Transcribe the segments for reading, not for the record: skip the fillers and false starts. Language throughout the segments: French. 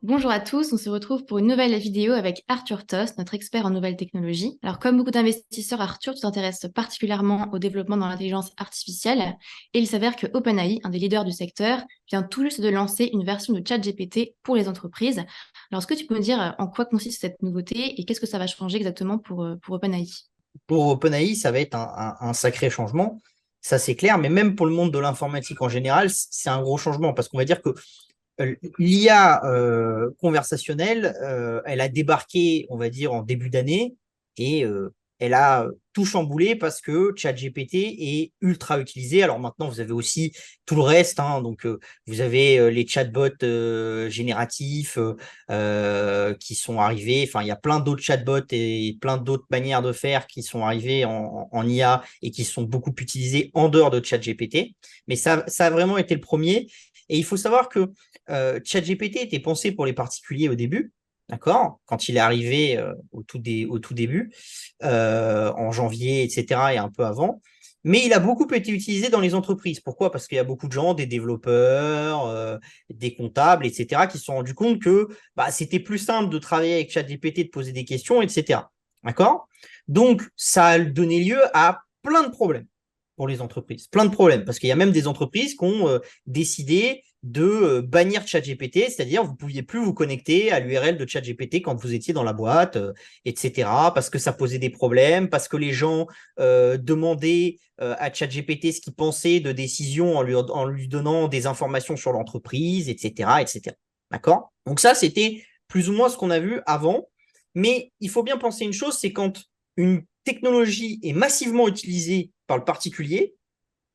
Bonjour à tous, on se retrouve pour une nouvelle vidéo avec Arthur Tost, notre expert en nouvelles technologies. Alors comme beaucoup d'investisseurs, Arthur, tu t'intéresses particulièrement au développement dans l'intelligence artificielle et il s'avère que OpenAI, un des leaders du secteur, vient tout juste de lancer une version de ChatGPT pour les entreprises. Alors est-ce que tu peux me dire en quoi consiste cette nouveauté et qu'est-ce que ça va changer exactement pour OpenAI? Pour OpenAI, ça va être un sacré changement, ça c'est clair, mais même pour le monde de l'informatique en général, c'est un gros changement parce qu'on va dire que l'IA conversationnelle, elle a débarqué, on va dire, en début d'année et elle a tout chamboulé parce que ChatGPT est ultra utilisé. Alors maintenant, vous avez aussi tout le reste, hein, donc vous avez les chatbots génératifs qui sont arrivés. Enfin, il y a plein d'autres chatbots et plein d'autres manières de faire qui sont arrivés en IA et qui sont beaucoup utilisés en dehors de ChatGPT. Mais ça a vraiment été le premier. Et il faut savoir que ChatGPT était pensé pour les particuliers au début, d'accord, quand il est arrivé au tout début, en janvier, etc., et un peu avant. Mais il a beaucoup été utilisé dans les entreprises. Pourquoi? Parce qu'il y a beaucoup de gens, des développeurs, des comptables, etc., qui se sont rendus compte que bah, c'était plus simple de travailler avec ChatGPT, de poser des questions, etc. D'accord? Donc, ça a donné lieu à plein de problèmes pour les entreprises. Plein de problèmes. Parce qu'il y a même des entreprises qui ont décidé de bannir ChatGPT, c'est-à-dire vous ne pouviez plus vous connecter à l'URL de ChatGPT quand vous étiez dans la boîte, etc., parce que ça posait des problèmes, parce que les gens demandaient à ChatGPT ce qu'il pensait de décisions en lui donnant des informations sur l'entreprise, etc., etc. D'accord? Donc ça, c'était plus ou moins ce qu'on a vu avant, mais il faut bien penser une chose, c'est quand une technologie est massivement utilisée par le particulier,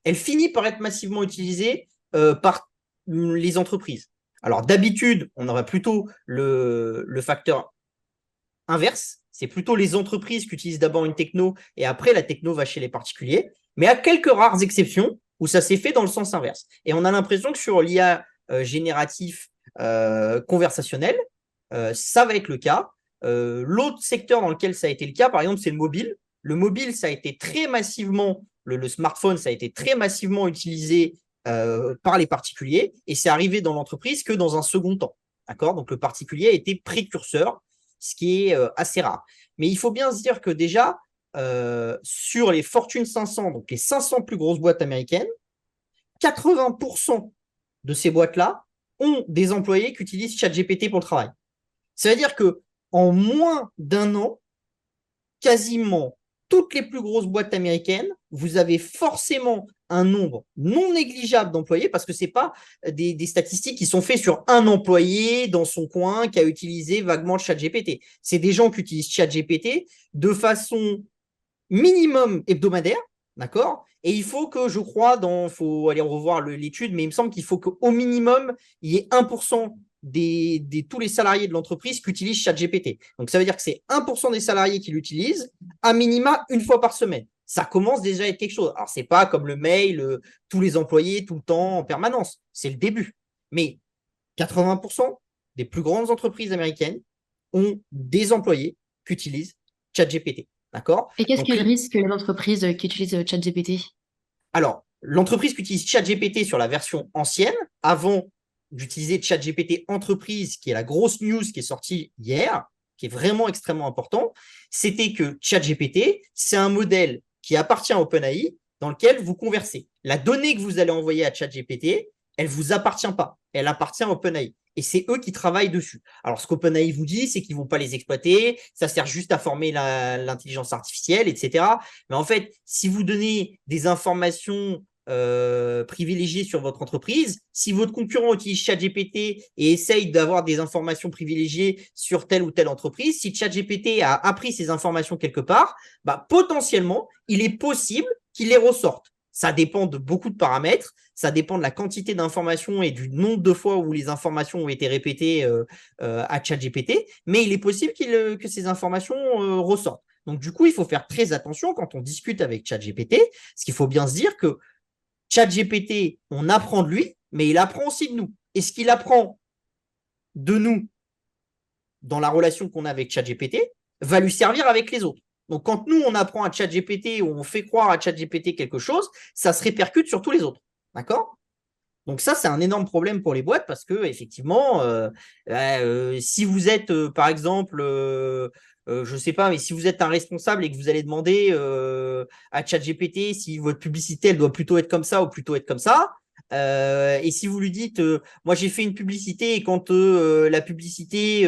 elle finit par être massivement utilisée par les entreprises. Alors d'habitude, on aurait plutôt le facteur inverse. C'est plutôt les entreprises qui utilisent d'abord une techno et après la techno va chez les particuliers. Mais à quelques rares exceptions où ça s'est fait dans le sens inverse. Et on a l'impression que sur l'IA génératif conversationnel, ça va être le cas. L'autre secteur dans lequel ça a été le cas, par exemple, c'est le mobile. Le mobile, ça a été très massivement, le smartphone, ça a été très massivement utilisé par les particuliers et c'est arrivé dans l'entreprise que dans un second temps. D'accord? Donc le particulier a été précurseur, ce qui est assez rare. Mais il faut bien se dire que déjà, sur les Fortune 500, donc les 500 plus grosses boîtes américaines, 80% de ces boîtes-là ont des employés qui utilisent ChatGPT pour le travail. Ça veut dire que en moins d'un an, quasiment toutes les plus grosses boîtes américaines, vous avez forcément un nombre non négligeable d'employés, parce que ce n'est pas des statistiques qui sont faites sur un employé dans son coin qui a utilisé vaguement ChatGPT. C'est des gens qui utilisent ChatGPT de façon minimum hebdomadaire, d'accord? Et il faut que, je crois, faut aller revoir l'étude, mais il me semble qu'il faut qu'au minimum, il y ait 1% tous les salariés de l'entreprise qui utilisent ChatGPT. Donc, ça veut dire que c'est 1% des salariés qui l'utilisent, à minima une fois par semaine. Ça commence déjà à être quelque chose. Alors, c'est pas comme le mail, tous les employés, tout le temps, en permanence. C'est le début. Mais 80% des plus grandes entreprises américaines ont des employés qui utilisent ChatGPT. D'accord? Et qu'est-ce Donc, que risquent les entreprises qui utilisent ChatGPT? alors, l'entreprise qui utilise ChatGPT sur la version ancienne, avant d'utiliser ChatGPT Entreprise, qui est la grosse news qui est sortie hier, qui est vraiment extrêmement important, c'était que ChatGPT, c'est un modèle qui appartient à OpenAI, dans lequel vous conversez. La donnée que vous allez envoyer à ChatGPT, elle ne vous appartient pas, elle appartient à OpenAI. Et c'est eux qui travaillent dessus. Alors, ce qu'OpenAI vous dit, c'est qu'ils ne vont pas les exploiter, ça sert juste à former l'intelligence artificielle, etc. Mais en fait, si vous donnez des informations privilégiées sur votre entreprise, si votre concurrent utilise ChatGPT et essaye d'avoir des informations privilégiées sur telle ou telle entreprise, si ChatGPT a appris ces informations quelque part, bah, potentiellement, il est possible qu'il les ressorte. Ça dépend de beaucoup de paramètres, ça dépend de la quantité d'informations et du nombre de fois où les informations ont été répétées à ChatGPT, mais il est possible que ces informations ressortent. Donc, du coup, il faut faire très attention quand on discute avec ChatGPT, parce qu'il faut bien se dire que ChatGPT, on apprend de lui, mais il apprend aussi de nous. Et ce qu'il apprend de nous dans la relation qu'on a avec ChatGPT va lui servir avec les autres. Donc, quand nous, on apprend à ChatGPT ou on fait croire à ChatGPT quelque chose, ça se répercute sur tous les autres. D'accord? Donc ça, c'est un énorme problème pour les boîtes parce que effectivement, si vous êtes, par exemple, je sais pas, mais si vous êtes un responsable et que vous allez demander à ChatGPT si votre publicité, elle doit plutôt être comme ça ou plutôt être comme ça, et si vous lui dites, moi j'ai fait une publicité et quand la publicité,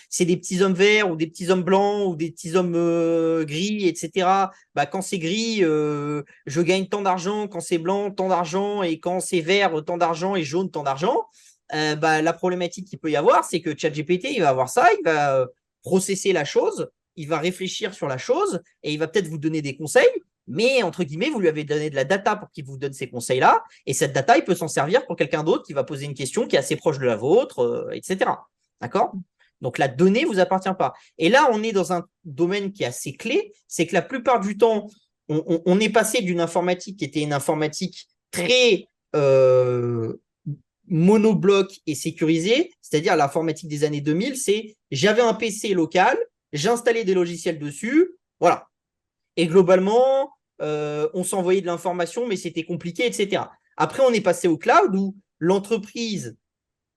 c'est des petits hommes verts ou des petits hommes blancs ou des petits hommes gris, etc. Bah, quand c'est gris, je gagne tant d'argent, quand c'est blanc, tant d'argent, et quand c'est vert, tant d'argent, et jaune, tant d'argent. Bah, la problématique qu'il peut y avoir, c'est que ChatGPT, il va avoir ça, il va processer la chose, il va réfléchir sur la chose, et il va peut-être vous donner des conseils, mais entre guillemets, vous lui avez donné de la data pour qu'il vous donne ces conseils-là, et cette data, il peut s'en servir pour quelqu'un d'autre qui va poser une question qui est assez proche de la vôtre, etc. D'accord? Donc la donnée ne vous appartient pas. Et là, on est dans un domaine qui est assez clé, c'est que la plupart du temps, on est passé d'une informatique qui était une informatique très monobloc et sécurisée, c'est-à-dire l'informatique des années 2000, c'est j'avais un PC local, j'installais des logiciels dessus, voilà. Et globalement, on s'envoyait de l'information, mais c'était compliqué, etc. Après, on est passé au cloud où l'entreprise,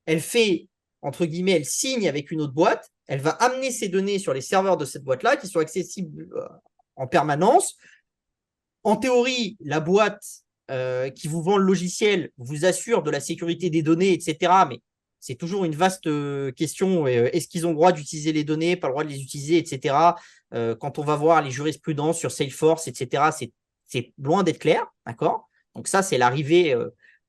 elle fait, entre guillemets, elle signe avec une autre boîte, elle va amener ses données sur les serveurs de cette boîte-là qui sont accessibles en permanence. En théorie, la boîte qui vous vend le logiciel vous assure de la sécurité des données, etc. Mais c'est toujours une vaste question. Est-ce qu'ils ont le droit d'utiliser les données, pas le droit de les utiliser, etc. Quand on va voir les jurisprudences sur Salesforce, etc., c'est loin d'être clair. D'accord? Donc ça, c'est l'arrivée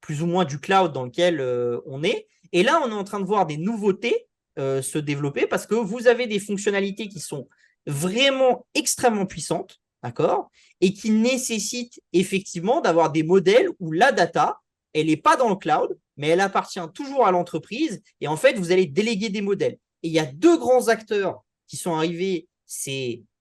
plus ou moins du cloud dans lequel on est. Et là, on est en train de voir des nouveautés se développer parce que vous avez des fonctionnalités qui sont vraiment extrêmement puissantes. D'accord? Et qui nécessitent effectivement d'avoir des modèles où la data, elle n'est pas dans le cloud, mais elle appartient toujours à l'entreprise. Et en fait, vous allez déléguer des modèles. Et il y a deux grands acteurs qui sont arrivés,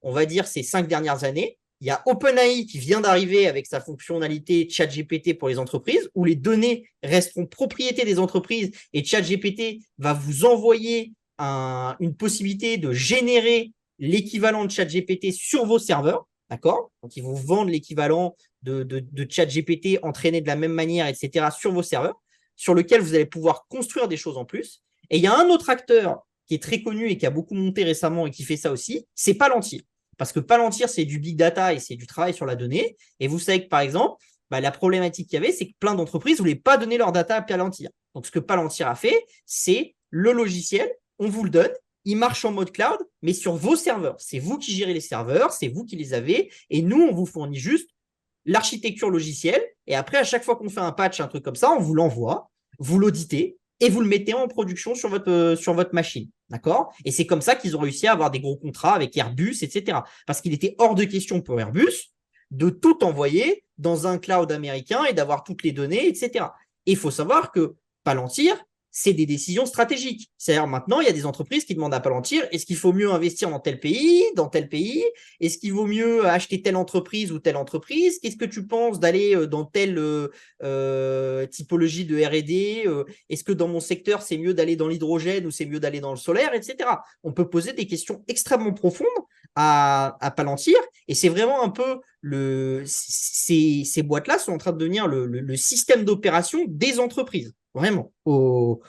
on va dire, ces 5 dernières années. Il y a OpenAI qui vient d'arriver avec sa fonctionnalité ChatGPT pour les entreprises, où les données resteront propriété des entreprises et ChatGPT va vous envoyer une possibilité de générer l'équivalent de ChatGPT sur vos serveurs. D'accord? Donc, ils vont vendre l'équivalent de ChatGPT entraîné de la même manière, etc., sur vos serveurs, sur lequel vous allez pouvoir construire des choses en plus. Et il y a un autre acteur qui est très connu et qui a beaucoup monté récemment et qui fait ça aussi, c'est Palantir. Parce que Palantir, c'est du big data et c'est du travail sur la donnée. Et vous savez que, par exemple, bah, la problématique qu'il y avait, c'est que plein d'entreprises ne voulaient pas donner leur data à Palantir. Donc, ce que Palantir a fait, c'est le logiciel, on vous le donne, il marche en mode cloud, mais sur vos serveurs. C'est vous qui gérez les serveurs, c'est vous qui les avez, et nous, on vous fournit juste l'architecture logicielle, et après, à chaque fois qu'on fait un patch, un truc comme ça, on vous l'envoie, vous l'auditez, et vous le mettez en production sur votre machine. D'accord? Et c'est comme ça qu'ils ont réussi à avoir des gros contrats avec Airbus, etc. Parce qu'il était hors de question pour Airbus de tout envoyer dans un cloud américain et d'avoir toutes les données, etc. Et il faut savoir que Palantir, c'est des décisions stratégiques. C'est-à-dire maintenant, il y a des entreprises qui demandent à Palantir, est-ce qu'il faut mieux investir dans tel pays, est-ce qu'il vaut mieux acheter telle entreprise ou telle entreprise? Qu'est-ce que tu penses d'aller dans telle typologie de R&D? Est-ce que dans mon secteur, c'est mieux d'aller dans l'hydrogène ou c'est mieux d'aller dans le solaire, etc. On peut poser des questions extrêmement profondes à Palantir et c'est vraiment un peu ces boîtes-là sont en train de devenir le système d'opération des entreprises, vraiment, au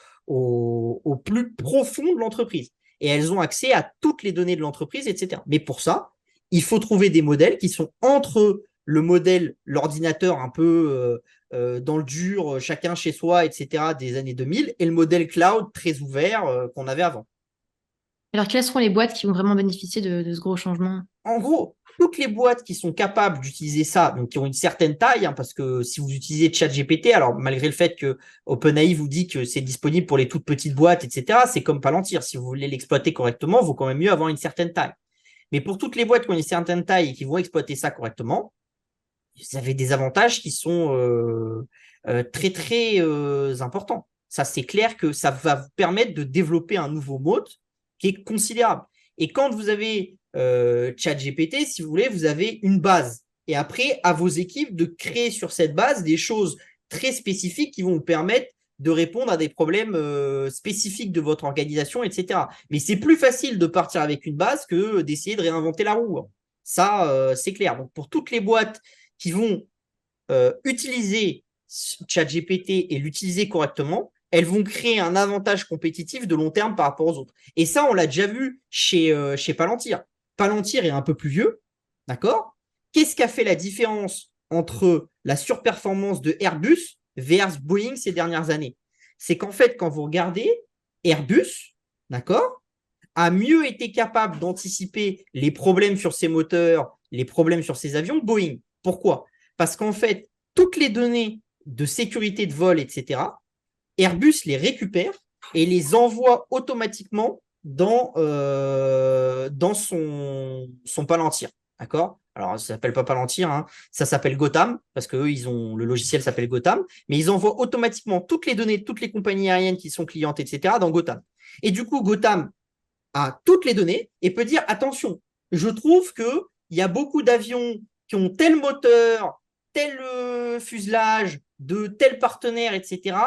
plus profond de l'entreprise. Et elles ont accès à toutes les données de l'entreprise, etc. Mais pour ça, il faut trouver des modèles qui sont entre le modèle, l'ordinateur un peu dans le dur, chacun chez soi, etc., des années 2000, et le modèle cloud très ouvert qu'on avait avant. Alors, quelles seront les boîtes qui vont vraiment bénéficier de ce gros changement? En gros, toutes les boîtes qui sont capables d'utiliser ça, donc qui ont une certaine taille, hein, parce que si vous utilisez ChatGPT, alors malgré le fait que OpenAI vous dit que c'est disponible pour les toutes petites boîtes, etc., c'est comme Palantir. Si vous voulez l'exploiter correctement, il vaut quand même mieux avoir une certaine taille. Mais pour toutes les boîtes qui ont une certaine taille et qui vont exploiter ça correctement, vous avez des avantages qui sont très, très importants. Ça, c'est clair que ça va vous permettre de développer un nouveau mode qui est considérable. Et quand vous avez ChatGPT, si vous voulez, vous avez une base. Et après, à vos équipes de créer sur cette base des choses très spécifiques qui vont vous permettre de répondre à des problèmes spécifiques de votre organisation, etc. Mais c'est plus facile de partir avec une base que d'essayer de réinventer la roue. Ça, c'est clair. Donc, pour toutes les boîtes qui vont utiliser ChatGPT et l'utiliser correctement, elles vont créer un avantage compétitif de long terme par rapport aux autres. Et ça, on l'a déjà vu chez Palantir. Palantir est un peu plus vieux, d'accord? Qu'est-ce qui a fait la différence entre la surperformance de Airbus versus Boeing ces dernières années? C'est qu'en fait, quand vous regardez, Airbus, d'accord, a mieux été capable d'anticiper les problèmes sur ses moteurs, les problèmes sur ses avions que Boeing. Pourquoi? Parce qu'en fait, toutes les données de sécurité de vol, etc., Airbus les récupère et les envoie automatiquement dans son Palantir. D'accord? Alors, ça s'appelle pas Palantir, hein, ça s'appelle Gotham, parce que eux, le logiciel s'appelle Gotham, mais ils envoient automatiquement toutes les données de toutes les compagnies aériennes qui sont clientes, etc., dans Gotham. Et du coup, Gotham a toutes les données et peut dire attention, je trouve qu'il y a beaucoup d'avions qui ont tel moteur, tel fuselage, de tel partenaire, etc.,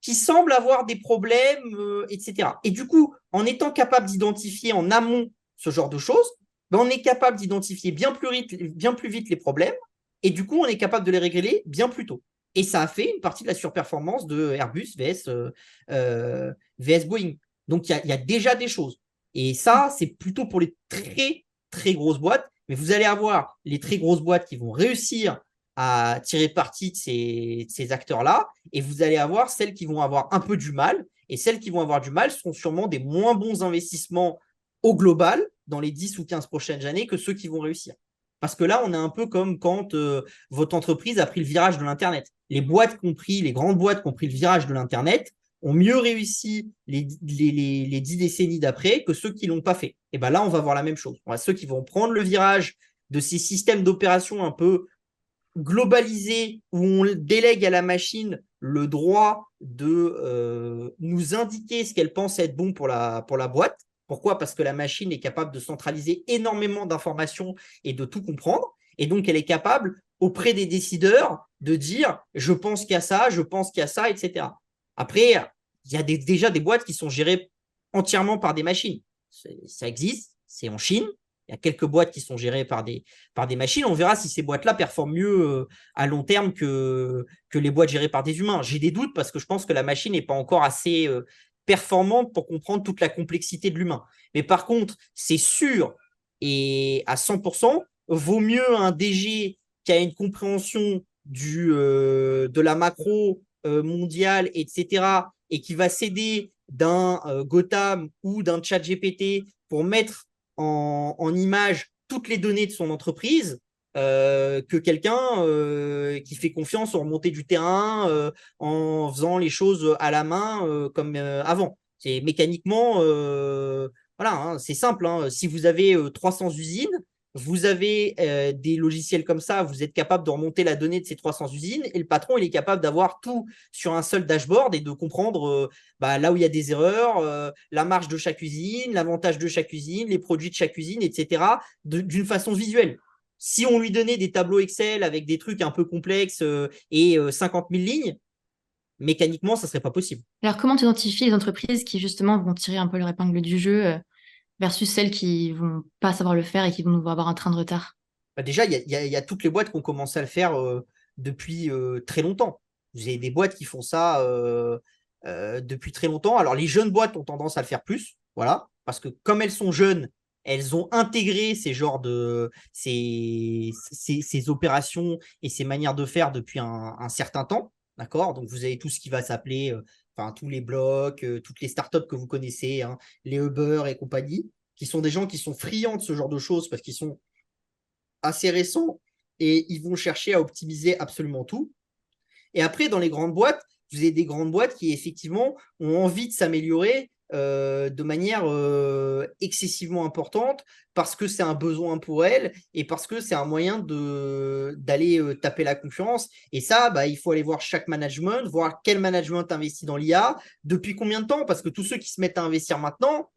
qui semblent avoir des problèmes, etc. Et du coup, en étant capable d'identifier en amont ce genre de choses, ben on est capable d'identifier bien plus vite les problèmes et du coup, on est capable de les régler bien plus tôt. Et ça a fait une partie de la surperformance de Airbus VS Boeing. Donc, il y a déjà des choses. Et ça, c'est plutôt pour les très, très grosses boîtes. Mais vous allez avoir les très grosses boîtes qui vont réussir à tirer parti de ces acteurs-là. Et vous allez avoir celles qui vont avoir un peu du mal. Et celles qui vont avoir du mal seront sûrement des moins bons investissements au global dans les 10 ou 15 prochaines années que ceux qui vont réussir. Parce que là, on est un peu comme quand votre entreprise a pris le virage de l'Internet. Les grandes boîtes qui ont pris le virage de l'Internet, ont mieux réussi les 10 décennies d'après que ceux qui ne l'ont pas fait. Et bien là, on va voir la même chose. On va ceux qui vont prendre le virage de ces systèmes d'opération un peu globalisés où on délègue à la machine le droit de nous indiquer ce qu'elle pense être bon pour la boîte. Pourquoi? Parce que la machine est capable de centraliser énormément d'informations et de tout comprendre. Et donc, elle est capable, auprès des décideurs, de dire je pense qu'il y a ça, je pense qu'il y a ça, etc. Après, il y a déjà des boîtes qui sont gérées entièrement par des machines. Ça existe, c'est en Chine. Il y a quelques boîtes qui sont gérées par des machines. On verra si ces boîtes-là performent mieux à long terme que les boîtes gérées par des humains. J'ai des doutes parce que je pense que la machine n'est pas encore assez performante pour comprendre toute la complexité de l'humain. Mais par contre, c'est sûr et à 100%, vaut mieux un DG qui a une compréhension de la macro mondiale, etc., et qui va céder d'un Gotham ou d'un ChatGPT pour mettre en image toutes les données de son entreprise que quelqu'un qui fait confiance en remontée du terrain en faisant les choses à la main comme avant. C'est mécaniquement, voilà, hein, c'est simple. Hein. Si vous avez 300 usines, vous avez des logiciels comme ça, vous êtes capable de remonter la donnée de ces 300 usines et le patron, il est capable d'avoir tout sur un seul dashboard et de comprendre là où il y a des erreurs, la marge de chaque usine, l'avantage de chaque usine, les produits de chaque usine, etc., d'une façon visuelle. Si on lui donnait des tableaux Excel avec des trucs un peu complexes et 50 000 lignes, mécaniquement, ça ne serait pas possible. Alors, comment tu identifies les entreprises qui, justement, vont tirer un peu leur épingle du jeu versus celles qui vont pas savoir le faire et qui vont nous avoir un train de retard? Déjà, il y a toutes les boîtes qui ont commencé à le faire depuis très longtemps. Vous avez des boîtes qui font ça depuis très longtemps. Alors, les jeunes boîtes ont tendance à le faire plus, voilà, parce que comme elles sont jeunes, elles ont intégré ces opérations et ces manières de faire depuis un certain temps, d'accord? Donc, vous avez tout ce qui va s'appeler, enfin, tous les blocs, toutes les startups que vous connaissez, hein, les Uber et compagnie, qui sont des gens qui sont friands de ce genre de choses parce qu'ils sont assez récents et ils vont chercher à optimiser absolument tout. Et après, dans les grandes boîtes, vous avez des grandes boîtes qui effectivement ont envie de s'améliorer de manière excessivement importante parce que c'est un besoin pour elles et parce que c'est un moyen d'aller taper la concurrence. Et ça, il faut aller voir chaque management, voir quel management investit dans l'IA, depuis combien de temps, parce que tous ceux qui se mettent à investir maintenant,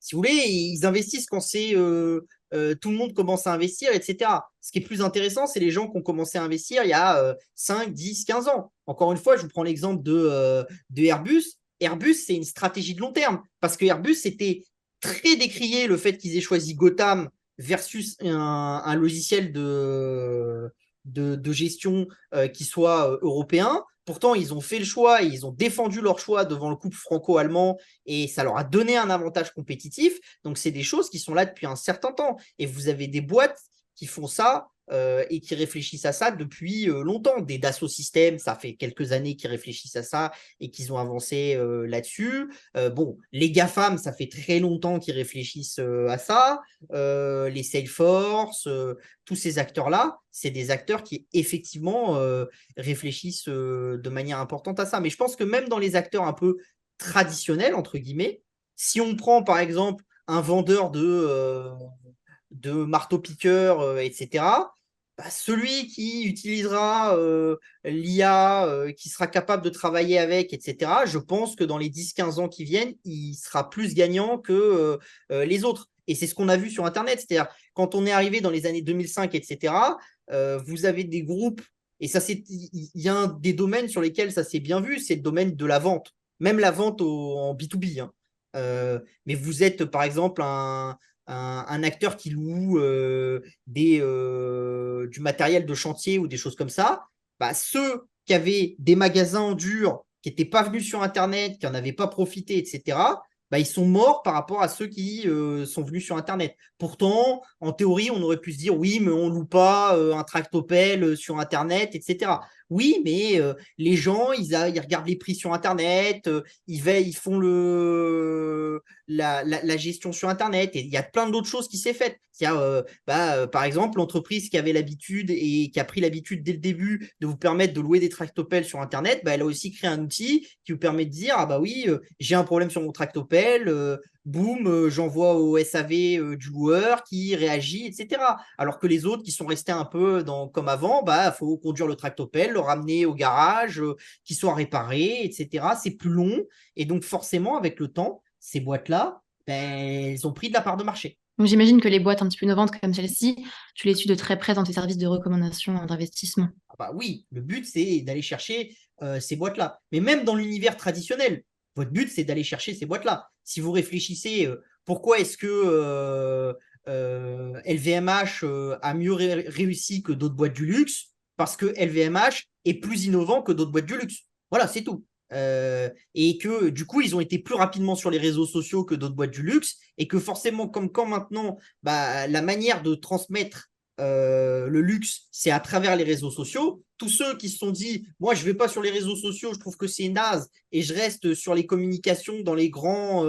si vous voulez, ils investissent quand tout le monde commence à investir, etc. Ce qui est plus intéressant, c'est les gens qui ont commencé à investir il y a 5, 10, 15 ans. Encore une fois, je vous prends l'exemple de Airbus. Airbus, c'est une stratégie de long terme parce que Airbus, c'était très décrié le fait qu'ils aient choisi Gotham versus un logiciel de gestion qui soit européen. Pourtant, ils ont fait le choix et ils ont défendu leur choix devant le couple franco-allemand et ça leur a donné un avantage compétitif. Donc, c'est des choses qui sont là depuis un certain temps. Et vous avez des boîtes qui font ça et qui réfléchissent à ça depuis longtemps. Des Dassault Systèmes, ça fait quelques années qu'ils réfléchissent à ça et qu'ils ont avancé là-dessus. Bon, les GAFAM, ça fait très longtemps qu'ils réfléchissent à ça. Les Salesforce, tous ces acteurs-là, c'est des acteurs qui effectivement réfléchissent de manière importante à ça. Mais je pense que même dans les acteurs un peu traditionnels, entre guillemets, si on prend par exemple un vendeur de marteau-piqueur, etc., bah, celui qui utilisera l'IA, qui sera capable de travailler avec, etc., je pense que dans les 10-15 ans qui viennent, il sera plus gagnant que les autres. Et c'est ce qu'on a vu sur Internet. C'est-à-dire, quand on est arrivé dans les années 2005, etc., vous avez des groupes, et ça, il y a un des domaines sur lesquels ça s'est bien vu, c'est le domaine de la vente, même la vente en B2B. Hein. Mais vous êtes, par exemple, un acteur qui loue du matériel de chantier ou des choses comme ça, bah, ceux qui avaient des magasins en dur, qui n'étaient pas venus sur Internet, qui n'en avaient pas profité, etc., bah, ils sont morts par rapport à ceux qui sont venus sur Internet. Pourtant, en théorie, on aurait pu se dire, oui, mais on ne loue pas un tractopelle sur Internet, etc. Oui, mais les gens, ils regardent les prix sur Internet, ils font la gestion sur Internet, et il y a plein d'autres choses qui s'est faites. Par exemple, l'entreprise qui avait l'habitude et qui a pris l'habitude dès le début de vous permettre de louer des tractopelles sur Internet, bah, elle a aussi créé un outil qui vous permet de dire, ah bah oui, j'ai un problème sur mon tractopelle, boum, j'envoie au SAV du loueur qui réagit, etc. Alors que les autres qui sont restés un peu comme avant, bah faut conduire le tractopelle, le ramener au garage, qu'il soit réparé, etc. C'est plus long et donc forcément avec le temps, ces boîtes-là, ben, elles ont pris de la part de marché. Donc j'imagine que les boîtes un petit peu innovantes comme celle-ci, tu les suis de très près dans tes services de recommandation d'investissement. Ah bah oui, le but c'est d'aller chercher ces boîtes-là. Mais même dans l'univers traditionnel, votre but c'est d'aller chercher ces boîtes-là. Si vous réfléchissez, pourquoi est-ce que LVMH a mieux réussi que d'autres boîtes du luxe? Parce que LVMH est plus innovant que d'autres boîtes du luxe. Voilà, c'est tout. Et que du coup, ils ont été plus rapidement sur les réseaux sociaux que d'autres boîtes du luxe. Et que forcément, comme quand maintenant, bah, la manière de transmettre le luxe, c'est à travers les réseaux sociaux. Tous ceux qui se sont dit, moi, je ne vais pas sur les réseaux sociaux, je trouve que c'est naze, et je reste sur les communications dans les grands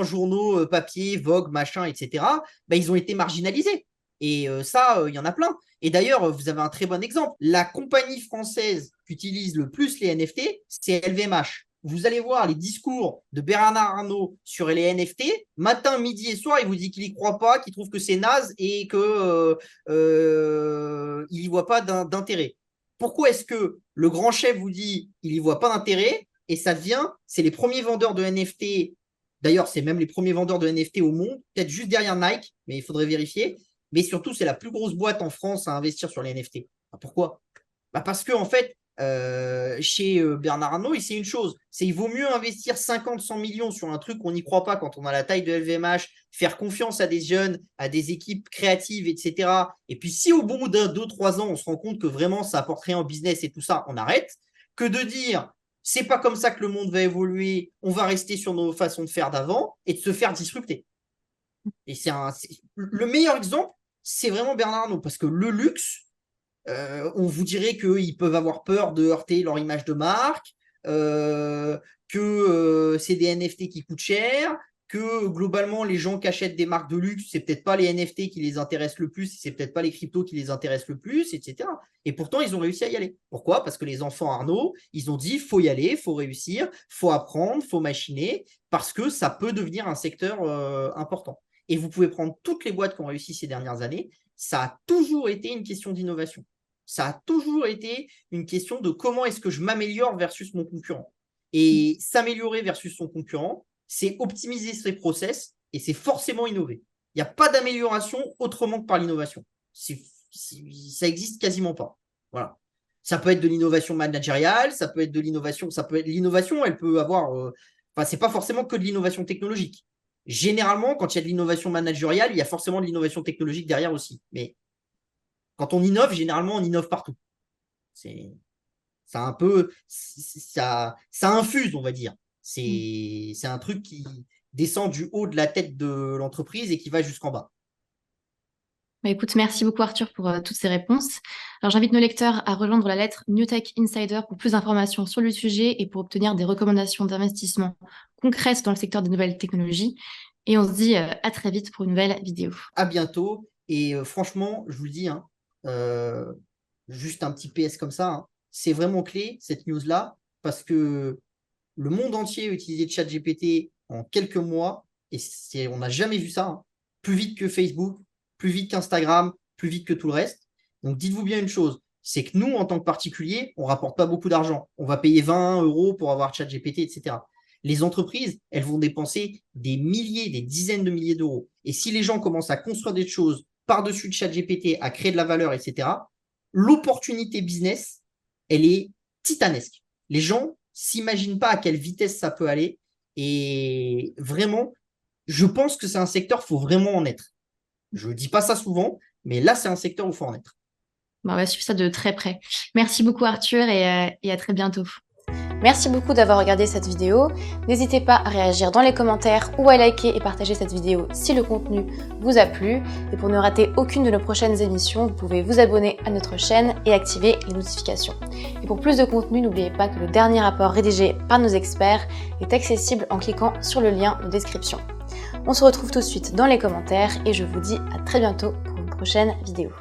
journaux papier, Vogue, machin, etc., ben, ils ont été marginalisés. Et ça, il y en a plein. Et d'ailleurs, vous avez un très bon exemple. La compagnie française qui utilise le plus les NFT, c'est LVMH. Vous allez voir les discours de Bernard Arnault sur les NFT, matin, midi et soir, il vous dit qu'il n'y croit pas, qu'il trouve que c'est naze et qu'il n'y voit pas d'intérêt. Pourquoi est-ce que le grand chef vous dit qu'il n'y voit pas d'intérêt et ça vient, c'est les premiers vendeurs de NFT, d'ailleurs, c'est même les premiers vendeurs de NFT au monde, peut-être juste derrière Nike, mais il faudrait vérifier. Mais surtout, c'est la plus grosse boîte en France à investir sur les NFT. Pourquoi? Bah parce que en fait, chez Bernard Arnault, c'est une chose, c'est il vaut mieux investir 50, 100 millions sur un truc qu'on n'y croit pas quand on a la taille de LVMH, faire confiance à des jeunes, à des équipes créatives, etc. Et puis si au bout d'un, 2, 3 ans, on se rend compte que vraiment ça apporte rien au business et tout ça, on arrête, que de dire c'est pas comme ça que le monde va évoluer, on va rester sur nos façons de faire d'avant et de se faire disrupter. Et le meilleur exemple, c'est vraiment Bernard Arnault, parce que le luxe, on vous dirait qu'ils peuvent avoir peur de heurter leur image de marque, que c'est des NFT qui coûtent cher, que globalement, les gens qui achètent des marques de luxe, c'est peut-être pas les NFT qui les intéressent le plus, c'est peut-être pas les cryptos qui les intéressent le plus, etc. Et pourtant, ils ont réussi à y aller. Pourquoi? Parce que les enfants Arnaud, ils ont dit, faut y aller, faut réussir, faut apprendre, faut machiner, parce que ça peut devenir un secteur important. Et vous pouvez prendre toutes les boîtes qui ont réussi ces dernières années, ça a toujours été une question d'innovation. Ça a toujours été une question de comment est-ce que je m'améliore versus mon concurrent. Et s'améliorer versus son concurrent, c'est optimiser ses process et c'est forcément innover. Il n'y a pas d'amélioration autrement que par l'innovation. Ça existe quasiment pas. Voilà. Ça peut être de l'innovation managériale, ça peut être de l'innovation, elle peut avoir, enfin, c'est pas forcément que de l'innovation technologique. Généralement, quand il y a de l'innovation managériale, il y a forcément de l'innovation technologique derrière aussi. Mais Quand on innove, généralement, on innove partout. Ça un peu, ça infuse, on va dire. C'est un truc qui descend du haut de la tête de l'entreprise et qui va jusqu'en bas. Bah, écoute, merci beaucoup Arthur pour toutes ces réponses. Alors j'invite nos lecteurs à rejoindre la lettre New Tech Insider pour plus d'informations sur le sujet et pour obtenir des recommandations d'investissement concrètes dans le secteur des nouvelles technologies. Et on se dit à très vite pour une nouvelle vidéo. À bientôt. Et franchement, je vous le dis, hein, euh, juste un petit PS comme ça, hein, c'est vraiment clé, cette news-là, parce que le monde entier a utilisé ChatGPT en quelques mois, et on n'a jamais vu ça, hein. Plus vite que Facebook, plus vite qu'Instagram, plus vite que tout le reste. Donc dites-vous bien une chose, c'est que nous, en tant que particuliers, on ne rapporte pas beaucoup d'argent. On va payer 20 euros pour avoir ChatGPT, etc. Les entreprises, elles vont dépenser des milliers, des dizaines de milliers d'euros. Et si les gens commencent à construire des choses par-dessus de ChatGPT, à créer de la valeur, etc., l'opportunité business, elle est titanesque. Les gens s'imaginent pas à quelle vitesse ça peut aller. Et vraiment, je pense que c'est un secteur, il faut vraiment en être. Je ne dis pas ça souvent, mais là, c'est un secteur où il faut en être. Bon, on va suivre ça de très près. Merci beaucoup Arthur et à très bientôt. Merci beaucoup d'avoir regardé cette vidéo. N'hésitez pas à réagir dans les commentaires ou à liker et partager cette vidéo si le contenu vous a plu. Et pour ne rater aucune de nos prochaines émissions, vous pouvez vous abonner à notre chaîne et activer les notifications. Et pour plus de contenu, n'oubliez pas que le dernier rapport rédigé par nos experts est accessible en cliquant sur le lien de description. On se retrouve tout de suite dans les commentaires et je vous dis à très bientôt pour une prochaine vidéo.